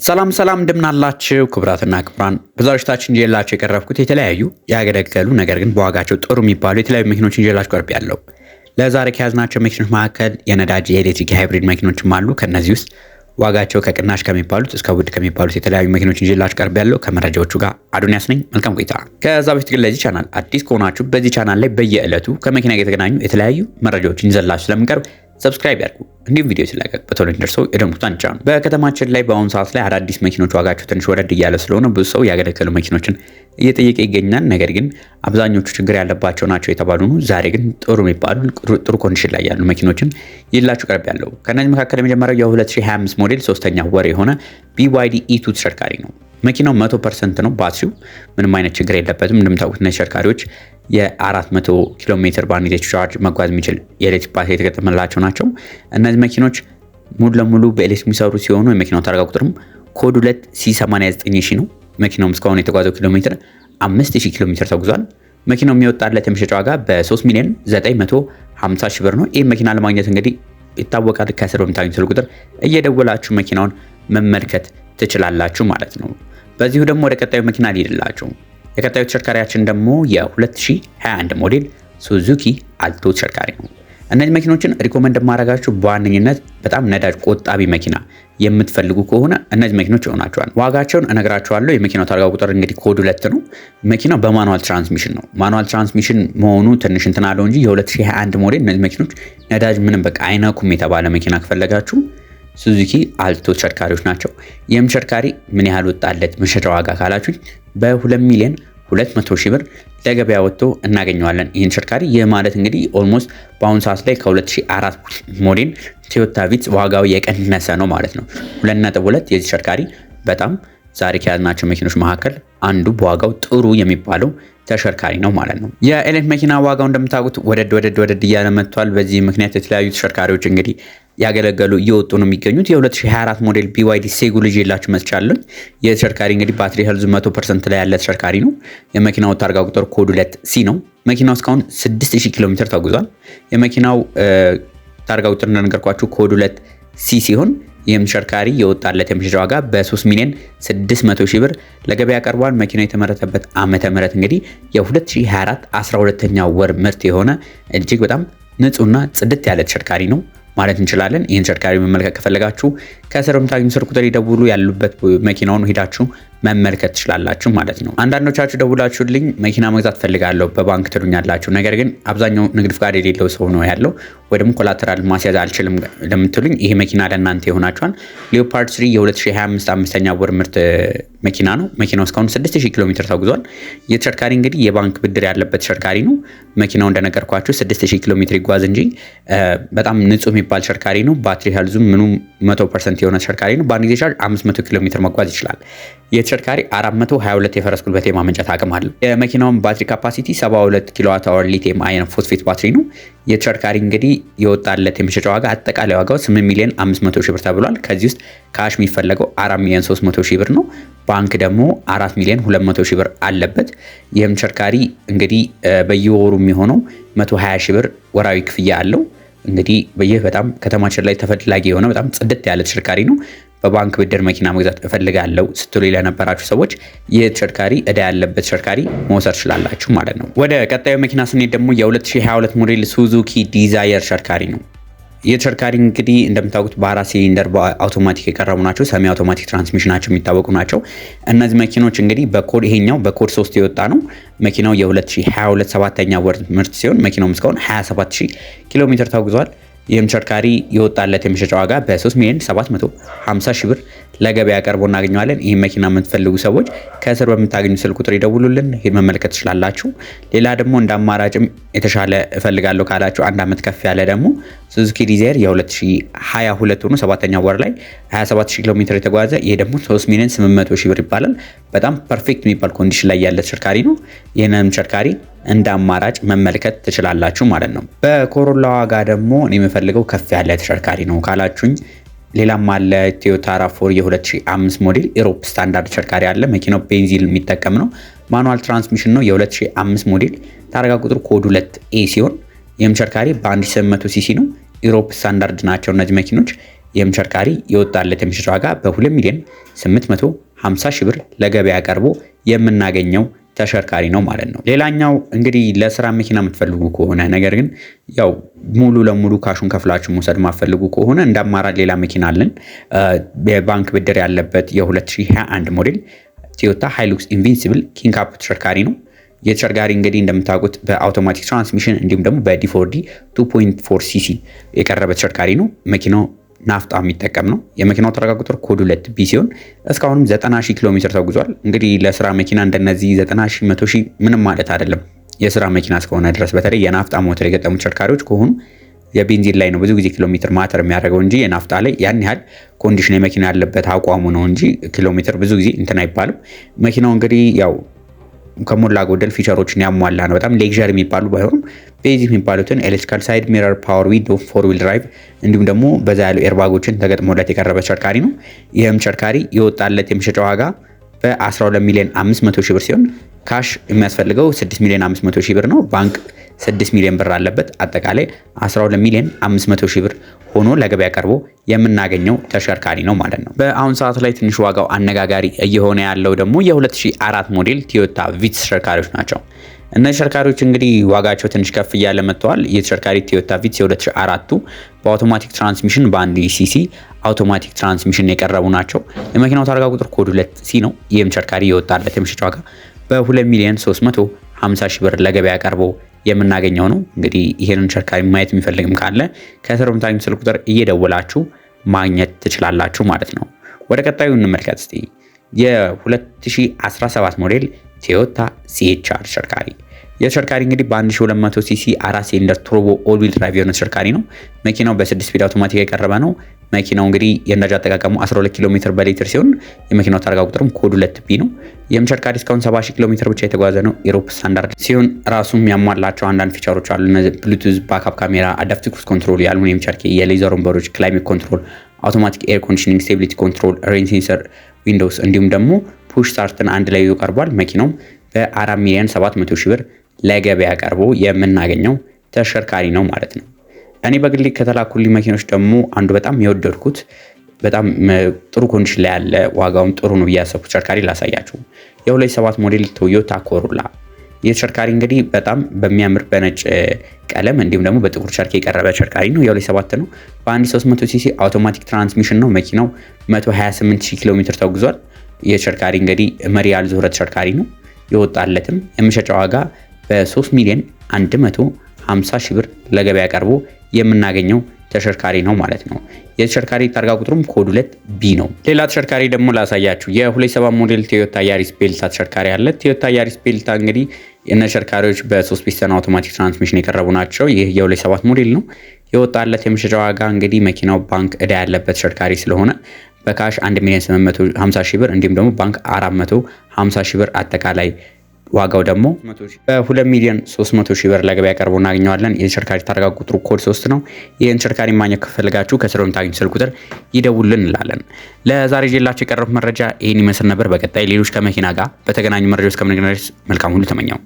ሰላም እንደምናላችሁ ክቡራትና ክቡራን በዛሬታችን ይዤላችሁ የቀረብኩት የተለያዩ ያገለገሉ ነገር ግን በዋጋቸው ጥሩ የሚባሉ የተለያዩ መኪኖችን ይዤላችሁ ቀርቤያለሁ። ለዛሬ ከያዝናቸው መኪኖች መካከል የነዳጅ የኤሌክትሪክ ሃይብሪድ መኪኖችም አሉ። ከነዚህ ውስጥ ዋጋቸው ከቅናሽ ከሚባሉት እስከ ውድ ከሚባሉት የተለያዩ መኪኖችን ይዤላችሁ ቀርቤያለሁ። ከመረጃዎቹ ጋር አዶንያስ ነኝ። መልካም ቆይታ። ከዛ በፊት ግን ለዚህ ቻናል አዲስ ከሆናችሁ በዚህ ቻናል ላይ በየዕለቱ ከመኪና ጋር የተገናኙ የተለያዩ መረጃዎችን ይዘላችሁ ስለምንቀርብ ሰብስክራይብ ያድርጉ። እንዲሁም ቪዲዮ ሲለቀቅ በቶሎ እንዲደርሰው የደወሉን ጫኑ። በከተማችን ላይ በአሁኑ ሰዓት ላይ አዳዲስ መኪኖች ዋጋቸው ትንሽ ወረድ እያለ ስለሆነ ብዙ ሰው ያገለገሉ መኪኖችን እየጠየቀ ይገኛል። ነገር ግን አብዛኞቹ ችግር ያለባቸው ናቸው የተባሉ ነው። ዛሬ ግን ጥሩ የሚባሉ ጥሩ ኮንዲሽን ላይ ያሉ መኪኖችን ይላችሁ ቀርብ ያለው። ከነዚህ መካከል የመጀመሪያው የ2025 ሞዴል 3ኛ ወር የሆነ BYD E2 ተሽከርካሪ ነው። መኪናው 100% ነው። ባትሪው ምንም አይነት ችግር የለበትም። እንደምታውቁት እነዚህ ተሽከርካሪዎች የ400 ኪሎ ሜትር በአንድ ጊዜ ቻርጅ መጓዝ የሚችል የኤሌክትሪክ ባትሪ የተገጠመላቸው ናቸው። እነዚህ መኪኖች ሙሉ ለሙሉ በኤሌክትሪክ የሚሰሩ ሲሆኑ የመኪናው ታርጋ ቁጥርም ኮድ 2 C89000 ነው። መኪናውም እስካሁን የተጓዘው ኪሎ ሜትር 5000 ኪሎ ሜትር ተጉዟል። መኪናው የሚወጣለት የመሸጫ ዋጋ በ3,950,000 ብር ነው። ይህ መኪና ለማግኘት እንግዲህ ይታወቃል። ከስር በምታገኙት ስልክ ቁጥር እየደወላችሁ መኪናውን መመልከት ትችላላችሁ ማለት ነው። በዚሁ ደግሞ ወደ ቀጣዩ መኪና ልሄድላችሁ። የቀጣዩ ተሽከርካሪያችን ደግሞ የ2021 ሞዴል ሱዙኪ አልቶ ተሽከርካሪ ነው። እነዚህ መኪኖችን ሪኮመንድ ማድረጋችሁ በዋነኝነት በጣም ነዳጅ ቆጣቢ መኪና የምትፈልጉ ከሆነ እነዚህ መኪኖች ይሆናቸዋል። ዋጋቸውን እነግራችኋለሁ። የመኪናው ታርጋ ቁጥር እንግዲህ ኮድ 2 ነው። መኪናው በማኑዋል ትራንስሚሽን ነው። ማኑዋል ትራንስሚሽን መሆኑ ትንሽ እንትን አለው እንጂ የ2021 ሞዴል እነዚህ መኪኖች ነዳጅ ምንም በቃ አይነኩም የተባለ መኪና ከፈለጋችሁ ሱዙኪ አልቶ ተሽከርካሪዎች ናቸው። ይህም ተሽከርካሪ ምን ያህል ወጣለት መሸጫ ዋጋ ካላችሁ በ2,200,000 ብር ለገበያ ወጥቶ እናገኘዋለን ይህን ተሽከርካሪ። ይህ ማለት እንግዲህ ኦልሞስት በአሁኑ ሰዓት ላይ ከ2004 ሞዴል ቶዮታ ቪትስ ዋጋው የቀነሰ ነው ማለት ነው። 2.2 የዚህ ተሽከርካሪ በጣም ዛሬ ከያዝናቸው መኪኖች መካከል አንዱ በዋጋው ጥሩ የሚባለው ተሽከርካሪ ነው ማለት ነው። የኤሌክትሪክ መኪና ዋጋው እንደምታውቁት ወደድ እያለ መጥቷል። በዚህ ምክንያት የተለያዩ ተሽከርካሪዎች እንግዲህ ያገለገሉ እየወጡ ነው የሚገኙት። የ2024 ሞዴል BYD ሴጉል ይዤላችሁ መጥቻለሁ። የተሽከርካሪ እንግዲህ ባትሪ ሄልዙ 100% ላይ ያለ ተሽከርካሪ ነው። የመኪናው ታርጋ ቁጥር ኮድ 2C ነው። መኪናው እስካሁን 6000 ኪሎ ሜትር ተጉዟል። የመኪናው ታርጋ ቁጥር እንደነገርኳችሁ ኮድ 2C ሲሆን ይህም ተሽከርካሪ የወጣለት የመሸጫ ዋጋ በ3,600,000 ብር ለገበያ ቀርቧል። መኪናው የተመረተበት ዓመተ ምህረት እንግዲህ የ2024 12ኛ ወር ምርት የሆነ እጅግ በጣም ንጹህና ጽድት ያለ ተሽከርካሪ ነው ማለት እንችላለን። ይህን ተሽከርካሪ መመልከት ከፈለጋችሁ ከስር በምታገኙት ስልክ ቁጥር ይደውሉ። ያሉበት መኪናውን ሄዳችሁ መመልከት ትችላላችሁ ማለት ነው። አንዳንዶቻችሁ ደውላችሁልኝ መኪና መግዛት ፈልጋለሁ በባንክ ትሉኛላችሁ፣ ነገር ግን አብዛኛው ንግድ ፍቃድ የሌለው ሰው ነው ያለው ወይ ደግሞ ኮላተራል ማስያዝ አልችልም ለምትሉኝ ይሄ መኪና ለእናንተ ይሆናችኋል። ሌኦፓርድ 3 የ2025 5ኛ ወር ምርት መኪና ነው። መኪናው እስካሁን 6000 ኪሎ ሜትር ተጉዟል። የተሽከርካሪ እንግዲህ የባንክ ብድር ያለበት ተሽከርካሪ ነው። መኪናው እንደነገርኳችሁ 6000 ኪሎ ሜትር ይጓዝ እንጂ በጣም ንጹህ የሚባል ተሽከርካሪ ነው። ባትሪ ሄልዙ ምኑ 100% የሆነ ተሽከርካሪ ነው። በአንድ ጊዜ ቻርጅ 500 ኪሎ ሜትር መጓዝ ይችላል። የተሽከርካሪ 422 የፈረስ ጉልበት የማመንጨት አቅም አለው። የመኪናውን ባትሪ ካፓሲቲ 72 ኪሎዋት አወር ሊቲየም አየን ፎስፌት ባትሪ ነው። የተሽከርካሪ እንግዲህ የወጣለት የመሸጫ ዋጋ አጠቃላይ ዋጋው 8,500,000 ብር ተብሏል። ከዚህ ውስጥ ካሽ የሚፈለገው 4,300,000 ብር ነው። ባንክ ደግሞ 4,200,000 ብር አለበት። ይህም ተሽከርካሪ እንግዲህ በየወሩ የሚሆነው 120,000 ብር ወራዊ ክፍያ አለው። እንግዲህ በይህ በጣም ከተማችን ላይ ተፈላጊ የሆነ በጣም ጽድት ያለ ተሽከርካሪ ነው። በባንክ ብድር መኪና መግዛት እፈልጋለሁ ስትሉ ለነበራችሁ ሰዎች ይህ ተሽከርካሪ እዳ ያለበት ተሽከርካሪ መውሰድ ትችላላችሁ ማለት ነው። ወደ ቀጣዩ መኪና ስንሄድ ደግሞ የ2022 ሞዴል ሱዙኪ ዲዛየር ተሽከርካሪ ነው። ይህ ተሽከርካሪ እንግዲህ እንደምታውቁት በ4 ሲሊንደር በአውቶማቲክ የቀረቡ ናቸው። ሰሚ አውቶማቲክ ትራንስሚሽናቸው የሚታወቁ ናቸው። እነዚህ መኪኖች እንግዲህ ይሄኛው በኮድ 3 የወጣ ነው። መኪናው የ2022 7ኛ ወር ምርት ሲሆን መኪናውም እስካሁን 27000 ኪሎ ሜትር ተጉዟል። ይህም ተሽከርካሪ የወጣለት የመሸጫ ዋጋ በ3,750,000 ብር ለገበያ ቀርቦ እናገኘዋለን። ይህ መኪና የምትፈልጉ ሰዎች ከስር በምታገኙ ስልክ ቁጥር ይደውሉልን፣ ይሄን መመልከት ትችላላችሁ። ሌላ ደግሞ እንደ አማራጭም የተሻለ እፈልጋለሁ ካላችሁ አንድ አመት ከፍ ያለ ደግሞ ሱዙኪ ዲዛየር የ2022 ሆኖ 7ኛ ወር ላይ 27000 ኪሎ ሜትር የተጓዘ ይሄ ደግሞ 3,800,000 ብር ይባላል። በጣም ፐርፌክት የሚባል ኮንዲሽን ላይ ያለ ተሽከርካሪ ነው። ይህንን ተሽከርካሪ እንደ አማራጭ መመልከት ትችላላችሁ ማለት ነው። በኮሮላ ዋጋ ደግሞ እኔ የምፈልገው ከፍ ያለ ተሽከርካሪ ነው ካላችሁኝ ሌላም አለ። ቶዮታ RAV4 የ2005 ሞዴል ኢሮፕ ስታንዳርድ ተሽከርካሪ አለ። መኪናው ቤንዚን የሚጠቀም ነው። ማኑዋል ትራንስሚሽን ነው። የ2005 ሞዴል ታርጋ ቁጥር ኮድ 2A ሲሆን ይህም ተሽከርካሪ በ1800 ሲሲ ነው። ኢሮፕ ስታንዳርድ ናቸው እነዚህ መኪኖች። ይህም ተሽከርካሪ የወጣለት የመሸጫ ዋጋ በ2 ሚሊዮን 850 ሺህ ብር ለገበያ ቀርቦ የምናገኘው ተሽከርካሪ ነው ማለት ነው። ሌላኛው እንግዲህ ለስራ መኪና የምትፈልጉ ከሆነ ነገር ግን ያው ሙሉ ለሙሉ ካሹን ከፍላችሁ መውሰድ ማፈልጉ ከሆነ እንደ አማራጭ ሌላ መኪና አለን። የባንክ ብድር ያለበት የ2021 ሞዴል ቶዮታ ሃይሉክስ ኢንቪንሲብል ኪንግ ካፕ ተሽከርካሪ ነው። የተሽከርካሪ እንግዲህ እንደምታውቁት በአውቶማቲክ ትራንስሚሽን እንዲሁም ደግሞ በዲ4ዲ 2.4 ሲሲ የቀረበ ተሽከርካሪ ነው። መኪናው ናፍጣ የሚጠቀም ነው። የመኪናው ተረጋ ቁጥር ኮድ 2 ቢ ሲሆን እስካሁንም 90,000 ኪሎ ሜትር ተጉዟል። እንግዲህ ለስራ መኪና እንደነዚህ 90,000 100,000 ምንም ማለት አይደለም የስራ መኪና እስከሆነ ድረስ። በተለይ የናፍጣ ሞተር የገጠሙ ተሽከርካሪዎች ከሆኑ የቤንዚን ላይ ነው ብዙ ጊዜ ኪሎ ሜትር ማተር የሚያደርገው እንጂ የናፍጣ ላይ ያን ያህል ኮንዲሽን የመኪና ያለበት አቋሙ ነው እንጂ ኪሎ ሜትር ብዙ ጊዜ እንትን አይባልም። መኪናው እንግዲህ ያው ከሞላ ጎደል ፊቸሮችን ያሟላ ነው። በጣም ሌክዠሪ የሚባሉ ባይሆኑም ቤዚክ የሚባሉትን ኤሌክትሪካል ሳይድ ሚረር፣ ፓወር ዊንዶው፣ ፎር ዊል ድራይቭ እንዲሁም ደግሞ በዛ ያሉ ኤርባጎችን ተገጥሞለት የቀረበ ተሽከርካሪ ነው። ይህም ተሽከርካሪ የወጣለት የመሸጫ ዋጋ በ12 ሚሊዮን 500 ሺህ ብር ሲሆን ካሽ የሚያስፈልገው 6 ሚሊዮን 500 ሺህ ብር ነው። ባንክ 6 ሚሊዮን ብር አለበት። አጠቃላይ 12 ሚሊዮን 500 ሺህ ብር ሆኖ ለገበያ ቀርቦ የምናገኘው ተሽከርካሪ ነው ማለት ነው። በአሁን ሰዓት ላይ ትንሽ ዋጋው አነጋጋሪ እየሆነ ያለው ደግሞ የ2004 ሞዴል ቶዮታ ቪትስ ተሽከርካሪዎች ናቸው። እነዚህ ተሽከርካሪዎች እንግዲህ ዋጋቸው ትንሽ ከፍ እያለ መጥተዋል። የተሽከርካሪ ቶዮታ ቪትስ የ2004ቱ በአውቶማቲክ ትራንስሚሽን በአንድ ሲሲ አውቶማቲክ ትራንስሚሽን የቀረቡ ናቸው። የመኪናው ታርጋ ቁጥር ኮድ 2 ሲ ነው። ይህም ተሽከርካሪ የወጣለት የመሸጫ ዋጋ በ2 ሚሊዮን 350 ሺህ ብር ለገበያ ቀርቦ የምናገኘው ነው። እንግዲህ ይሄንን ተሽከርካሪ ማየት የሚፈልግም ካለ ከስር በምታገኙት ስልክ ቁጥር እየደወላችሁ ማግኘት ትችላላችሁ ማለት ነው። ወደ ቀጣዩ እንመልከት እስቲ። የ2017 ሞዴል ቶዮታ ሲኤችአር ተሽከርካሪ የተሽከርካሪ እንግዲህ በ1200 ሲሲ 4 ሲሊንደር ቱርቦ ኦል ዊል ድራይቭ የሆነ ተሽከርካሪ ነው። መኪናው በ6 ስፒድ አውቶማቲክ የቀረበ ነው። መኪናው እንግዲህ የነዳጅ አጠቃቀሙ 12 ኪሎ ሜትር በሊትር ሲሆን የመኪናው ታርጋ ቁጥርም ኮድ 2 ቢ ነው። ይህም ተሽከርካሪ እስካሁን 70,000 ኪሎ ሜትር ብቻ የተጓዘ ነው። ኢሮፕ ስታንዳርድ ሲሆን ራሱም ያሟላቸው አንዳንድ ፊቸሮች አሉ። እነዚህ ብሉቱዝ፣ ባክአፕ ካሜራ፣ አዳፕቲቭ ክሩዝ ኮንትሮል፣ የአሉሚኒየም ቸርኬ፣ የሌዘር ወንበሮች፣ ክላይሜት ኮንትሮል፣ አውቶማቲክ ኤር ኮንዲሽኒንግ፣ ስቴቢሊቲ ኮንትሮል፣ ሬን ሴንሰር ዊንዶውስ እንዲሁም ደግሞ ፑሽ ስታርትን አንድ ላይ ይዞ ቀርቧል። መኪናውም በ4 ሚሊዮን 700 ሺህ ብር ለገበያ ቀርቦ የምናገኘው ተሽከርካሪ ነው ማለት ነው። እኔ በግሌ ከተላኩልኝ መኪኖች ደግሞ አንዱ በጣም የወደድኩት በጣም ጥሩ ኮንዲሽን ላይ ያለ ዋጋውም ጥሩ ነው ብዬ ያሰብኩት ተሽከርካሪ ላሳያችሁ። የ27 ሞዴል ቶዮታ ኮሮላ የተሽከርካሪ እንግዲህ በጣም በሚያምር በነጭ ቀለም እንዲሁም ደግሞ በጥቁር ቸርኬ የቀረበ ተሽከርካሪ ነው። የ27 ነው። በአንድ 300 ሲሲ አውቶማቲክ ትራንስሚሽን ነው። መኪናው 128,000 ኪሎ ሜትር ተጉዟል። የተሽከርካሪ እንግዲህ መሪ ያልዞረ ተሽከርካሪ ነው። የወጣለትም የመሸጫ ዋጋ በ3 ሚሊዮን 150 ሺህ ብር ለገበያ ቀርቦ የምናገኘው ተሽከርካሪ ነው ማለት ነው። የተሽከርካሪ ታርጋ ቁጥሩም ኮድ 2 ቢ ነው። ሌላ ተሽከርካሪ ደግሞ ላሳያችሁ። የ27 ሞዴል ቶዮታ ያሪስ ቤልታ ተሽከርካሪ አለ። ቶዮታ ያሪስ ቤልታ እንግዲህ የነ ተሽከርካሪዎች በ3 ፒስተን አውቶማቲክ ትራንስሚሽን የቀረቡ ናቸው። ይህ የ27 ሞዴል ነው። የወጣለት የመሸጫ ዋጋ እንግዲህ መኪናው ባንክ ዕዳ ያለበት ተሽከርካሪ ስለሆነ በካሽ 1 ሚሊዮን 850 ሺህ ብር እንዲሁም ደግሞ ባንክ 450 ሺህ ብር አጠቃላይ ዋጋው ደግሞ በ2 ሚሊዮን 300 ሺህ ብር ለገበያ ቀርቦ እናገኘዋለን። የተሽከርካሪ ታርጋ ቁጥሩ ኮድ 3 ነው። ይህን ተሽከርካሪ ማግኘት ከፈለጋችሁ ከስር በምታገኙት ስልክ ቁጥር ይደውሉልን እንላለን። ለዛሬ ይዤላችሁ የቀረቡት መረጃ ይህን ይመስል ነበር። በቀጣይ ሌሎች ከመኪና ጋር በተገናኙ መረጃዎች እስከምንገናኝ መልካም ሁሉ ተመኘው።